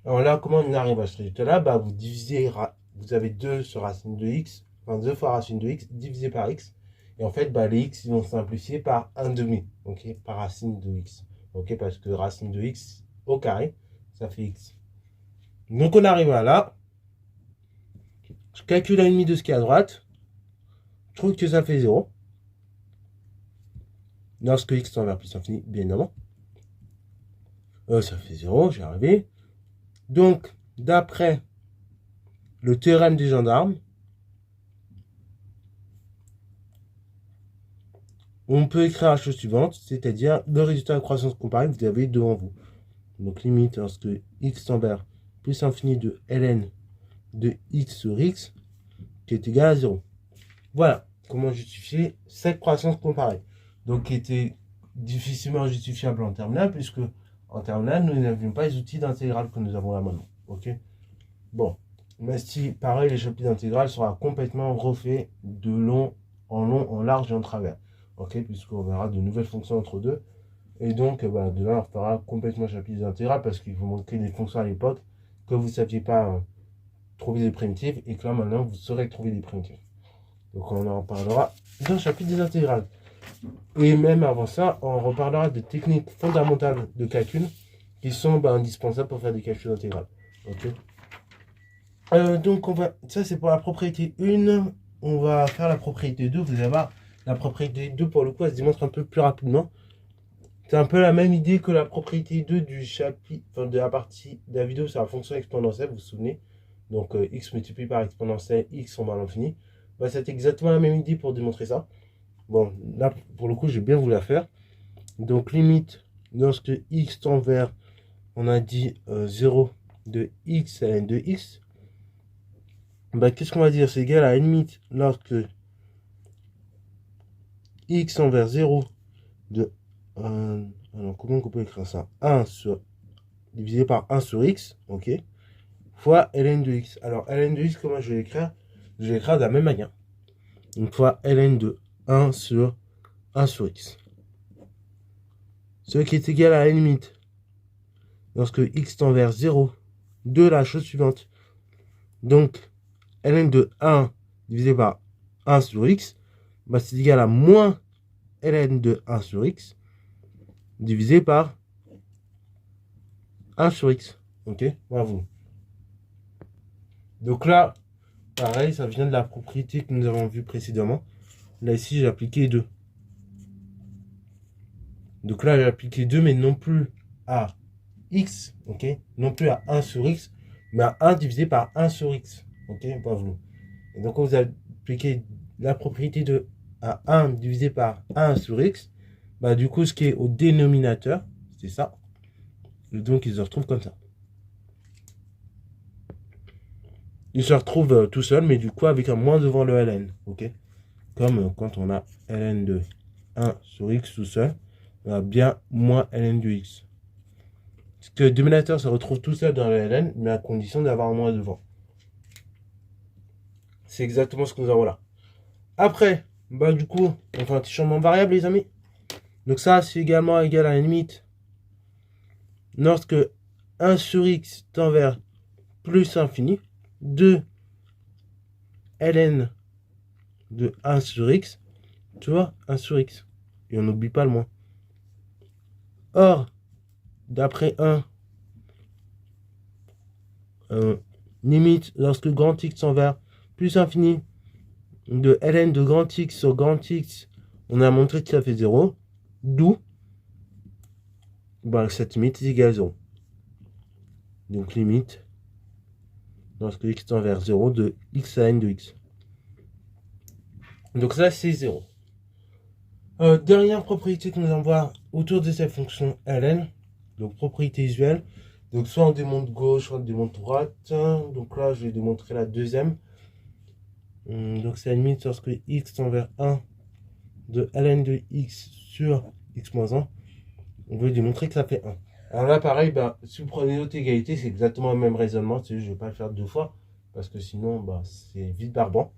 Alors là, comment on arrive à ce résultat-là? Bah, vous divisez, vous avez 2 sur racine de x, enfin 2 fois racine de x divisé par x. Et en fait, bah, les x, ils vont simplifier par 1 demi, ok, par racine de x. Ok, parce que racine de x au carré, ça fait x. Donc on arrive à là. Je calcule la limite de ce qui est à droite. Je trouve que ça fait 0. Lorsque x tend vers plus infini, bien évidemment. Ça fait 0, j'ai arrivé. Donc, d'après le théorème des gendarmes, on peut écrire la chose suivante, c'est-à-dire le résultat de croissance comparée que vous avez devant vous. Donc, limite lorsque x tend vers plus infini de ln de x sur x qui est égal à 0. Voilà comment justifier cette croissance comparée. Donc, qui était difficilement justifiable en terminale, puisque en terminale, nous n'avions pas les outils d'intégrale que nous avons là maintenant. Ok. Bon, mais si pareil, les chapitres d'intégrale sera complètement refait de long, en large et en travers. Ok, puisqu'on verra de nouvelles fonctions entre deux. Et donc, bah, de là, on fera complètement chapitre d'intégrale parce qu'il vous manquait des fonctions à l'époque que vous ne saviez pas trouver des primitives et que là, maintenant, vous saurez trouver des primitives. Donc, on en parlera dans le chapitre des intégrales. Et même avant ça, on reparlera des techniques fondamentales de calcul qui sont indispensables pour faire des calculs intégrales. Ok. Donc, ça c'est pour la propriété 1. On va faire la propriété 2. Vous allez voir, la propriété 2, pour le coup, elle se démontre un peu plus rapidement. C'est un peu la même idée que la propriété 2 du chapitre, enfin de la partie de la vidéo sur la fonction exponentielle, vous vous souvenez. Donc, x multiplié par exponentielle, x en bas à l'infini. Bah, c'est exactement la même idée pour démontrer ça. Bon, là, pour le coup, j'ai bien voulu la faire. Donc, limite, lorsque x tend vers, on a dit 0 de x à n de x. Bah, qu'est-ce qu'on va dire? C'est égal à la limite lorsque x tend vers 0 de... alors, comment on peut écrire ça? 1 sur, divisé par 1 sur x, ok, fois ln de x. Alors, ln de x, comment je vais l'écrire? Je vais l'écrire de la même manière. Donc, fois ln de 1 sur x. Ce qui est égal à la limite lorsque x tend vers 0 de la chose suivante. Donc, ln de 1 divisé par 1 sur x, bah, c'est égal à moins ln de 1 sur x divisé par 1 sur x. Ok, bravo. Donc là, pareil, ça vient de la propriété que nous avons vue précédemment. Là, ici, j'ai appliqué 2. Donc là, j'ai appliqué 2, mais non plus à x, ok, non plus à 1 sur x, mais à 1 divisé par 1 sur x. Ok, bravo. Et donc, quand vous appliquez la propriété de à 1 divisé par 1 sur x, bah, du coup, ce qui est au dénominateur, c'est ça. Et donc, il se retrouve comme ça. Il se retrouve tout seul, mais du coup, avec un moins devant le ln. Ok. Comme quand on a ln de 1 sur x tout seul, on a bien moins ln de x. Parce que le dénominateur se retrouve tout seul dans le ln, mais à condition d'avoir un moins devant. C'est exactement ce que nous avons là. Après, bah du coup, on fait un petit changement de variable, les amis. Donc ça, c'est également égal à la limite. Lorsque 1 sur x tend vers plus infini, de ln de 1 sur x, tu vois, 1 sur x. Et on n'oublie pas le moins. Or, d'après 1, limite, lorsque grand x tend vers plus infini, de ln de grand x sur grand x, on a montré que ça fait 0. D'où cette limite est égale à 0. Donc limite, lorsque x tend vers 0, de x à n de x. Donc ça, c'est 0. Dernière propriété que nous allons voir autour de cette fonction ln, donc propriété usuelle, Donc soit on démontre gauche, soit on démontre droite. Donc là, je vais démontrer la deuxième. Donc c'est la limite lorsque x tend vers 1 de ln de x sur x moins 1. On veut démontrer que ça fait 1. Alors là, pareil, si vous prenez l'autre égalité, c'est exactement le même raisonnement. Je ne vais pas le faire deux fois, parce que sinon, c'est vite barbant.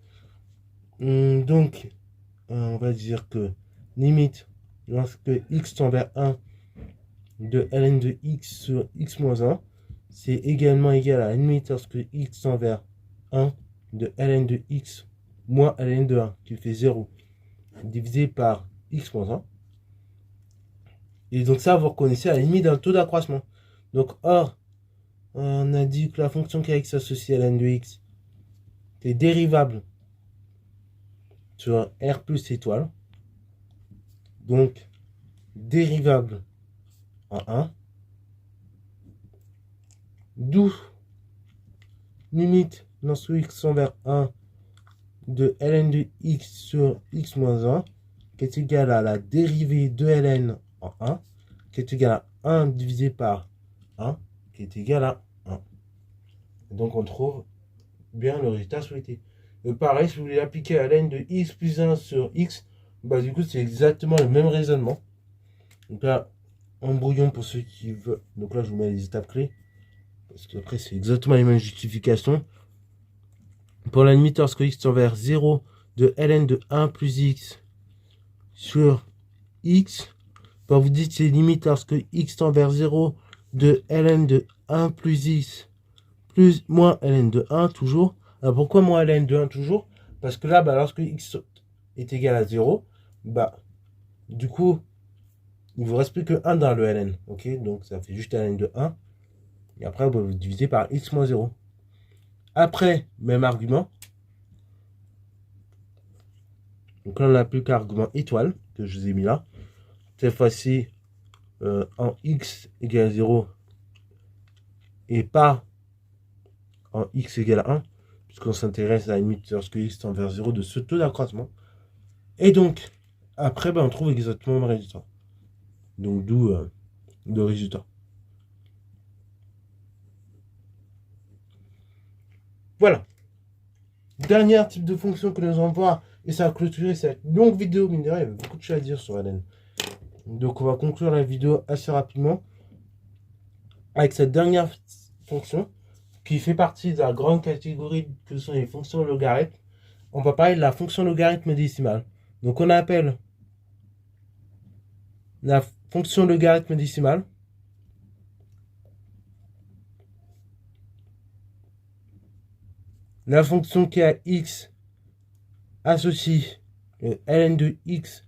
Donc, on va dire que limite, lorsque x tend vers 1 de ln de x sur x moins 1, c'est également égal à la limite lorsque x tend vers 1 de ln de x moins ln de 1, qui fait 0, divisé par x moins 1. Et donc ça, vous reconnaissez à la limite d'un taux d'accroissement. Donc, or, on a dit que la fonction kx associée à ln de x est dérivable sur r plus étoile. Donc, dérivable en 1. D'où limite lorsque x tend vers 1 de ln de x sur x moins 1, qui est égal à la dérivée de ln en 1, qui est égal à 1 divisé par 1, qui est égal à 1. Et donc on trouve bien le résultat souhaité. Et pareil, si vous voulez appliquer à ln de x plus 1 sur x, du coup c'est exactement le même raisonnement. Donc là, en brouillon pour ceux qui veulent. Donc là je vous mets les étapes clés, parce qu'après c'est exactement les mêmes justifications. Pour la limite lorsque x tend vers 0 de ln de 1 plus x sur x, vous dites c'est limite lorsque x tend vers 0 de ln de 1 plus x plus moins ln de 1 toujours. Alors pourquoi moins ln de 1 toujours? Parce que là, lorsque x est égal à 0, du coup, il ne vous reste plus que 1 dans le ln. Ok, donc ça fait juste ln de 1. Et après, vous divisez par x moins 0. Après, même argument. Donc là, on n'a plus qu'argument étoile que je vous ai mis là. Cette fois-ci, en x égale à 0 et pas en x égale à 1, puisqu'on s'intéresse à la limite lorsque x tend vers 0 de ce taux d'accroissement. Et donc, après, on trouve exactement le résultat. Donc, d'où le résultat. Voilà. Dernier type de fonction que nous allons voir, et ça va clôturer cette longue vidéo, mine de rien, il y avait beaucoup de choses à dire sur ln. Donc, on va conclure la vidéo assez rapidement avec cette dernière fonction qui fait partie de la grande catégorie que sont les fonctions logarithmes. On va parler de la fonction logarithme décimale. Donc, on appelle la fonction logarithme décimale la fonction qui a x associe ln de x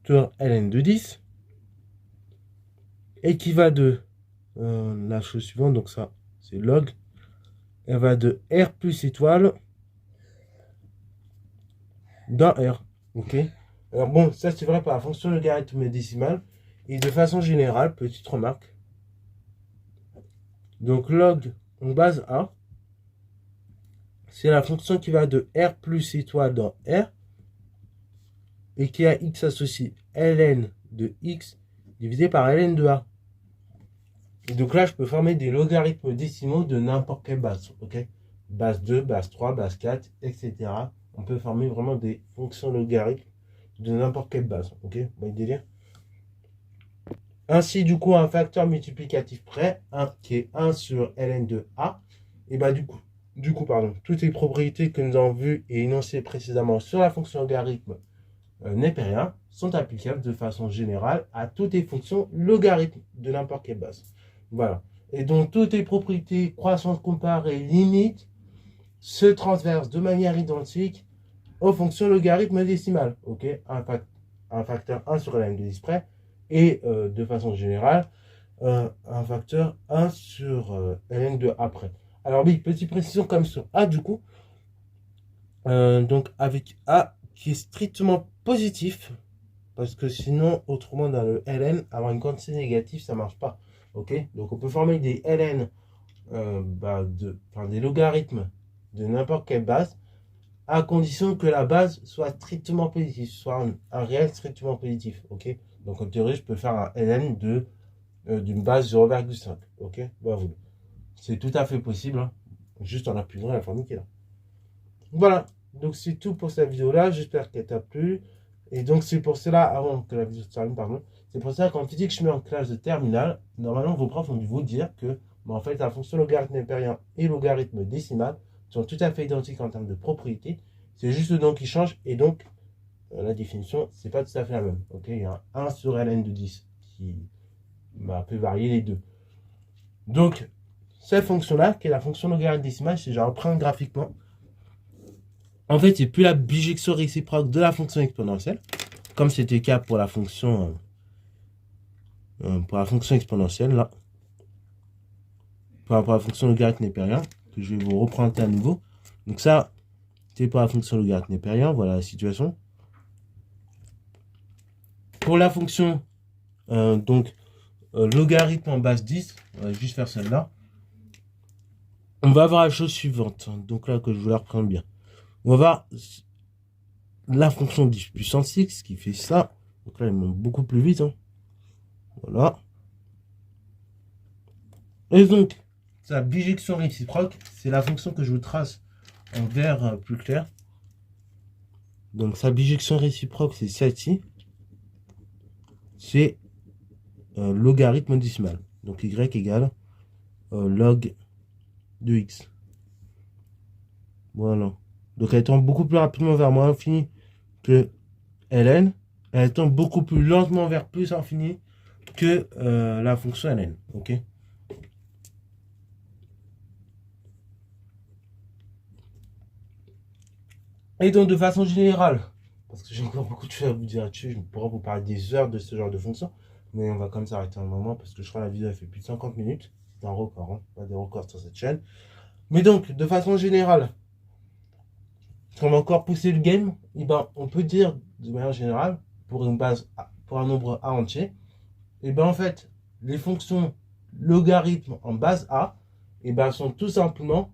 sur ln de 10 et qui va de la chose suivante, donc ça c'est log, elle va de r plus étoile dans r. Ok. Alors bon, ça c'est vrai pour la fonction logarithme décimale. Et de façon générale, petite remarque. Donc log en base A, c'est la fonction qui va de r plus étoile dans r et qui a x associé ln de x divisé par ln de a. Et donc là, je peux former des logarithmes décimaux de n'importe quelle base. Ok, base 2, base 3, base 4, etc. On peut former vraiment des fonctions logarithmes de n'importe quelle base. Ok, bon délire. Ainsi, du coup, un facteur multiplicatif près, qui est 1 sur ln de a, et du coup, toutes les propriétés que nous avons vues et énoncées précédemment sur la fonction logarithme népérien sont applicables de façon générale à toutes les fonctions logarithmes de n'importe quelle base. Voilà. Et donc, toutes les propriétés croissance comparée limite se transversent de manière identique aux fonctions logarithme décimales. Ok, un facteur 1 sur ln de 10 près. Et de façon générale, un facteur 1 sur ln de a près. Alors oui, petite précision comme sur a du coup. Donc avec a qui est strictement positif, parce que sinon, autrement dans le ln, avoir une quantité négative, ça marche pas. Ok, donc on peut former des ln, des logarithmes de n'importe quelle base, à condition que la base soit strictement positive, soit un réel strictement positif. Ok, donc en théorie, je peux faire un ln de d'une base 0,5. Ok, bah, voilà. C'est tout à fait possible, hein, juste en appuyant la formule qui est là. Voilà, donc c'est tout pour cette vidéo-là. J'espère qu'elle t'a plu. Et donc c'est pour cela, avant que la vidéo se termine, pardon, c'est pour ça quand tu dis que je mets en classe de terminale, normalement vos profs vont vous dire que, en fait, la fonction logarithme népérien et logarithme décimal sont tout à fait identiques en termes de propriété. C'est juste le nom qui change et donc la définition, c'est pas tout à fait la même. Ok, il y a un 1 sur ln de 10 qui peut varier les deux. Donc, cette fonction-là, qui est la fonction logarithme décimale, si je la reprends graphiquement, en fait, c'est plus la bijection réciproque de la fonction exponentielle, comme c'était le cas pour la fonction exponentielle, là, par rapport à la fonction logarithme népérien, que je vais vous reprendre à nouveau. Donc ça, c'est pour la fonction logarithme népérien, voilà la situation. Pour la fonction logarithme en base 10, on va juste faire celle-là. On va avoir la chose suivante, donc là que je vous la reprends bien. On va voir la fonction 10 puissance x qui fait ça. Donc là, il monte beaucoup plus vite. Hein. Voilà. Et donc, sa bijection réciproque, c'est la fonction que je vous trace en vert plus clair. Donc, sa bijection réciproque, c'est celle-ci. C'est logarithme décimal. Donc, y égale log de x. Voilà. Donc, elle tend beaucoup plus rapidement vers moins infini que ln. Elle tend beaucoup plus lentement vers plus infini que la fonction ln. Ok. Et donc, de façon générale, parce que j'ai encore beaucoup de choses à vous dire là-dessus, je pourrais vous parler des heures de ce genre de fonction, mais on va comme ça arrêter un moment, parce que je crois que la vidéo a fait plus de 50 minutes. C'est un record, hein, pas des records sur cette chaîne. Mais donc, de façon générale, si on va encore pousser le game, eh ben, on peut dire, de manière générale, pour une base, pour un nombre A entier, et ben en fait, les fonctions logarithmes en base A, et ben sont tout simplement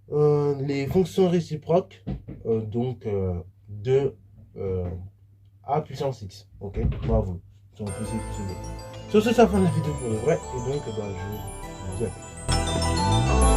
les fonctions réciproques de A puissance x. Ok, bravo. Sur ce, ça fin de la vidéo pour le vrai. Et donc, je vous dis à plus.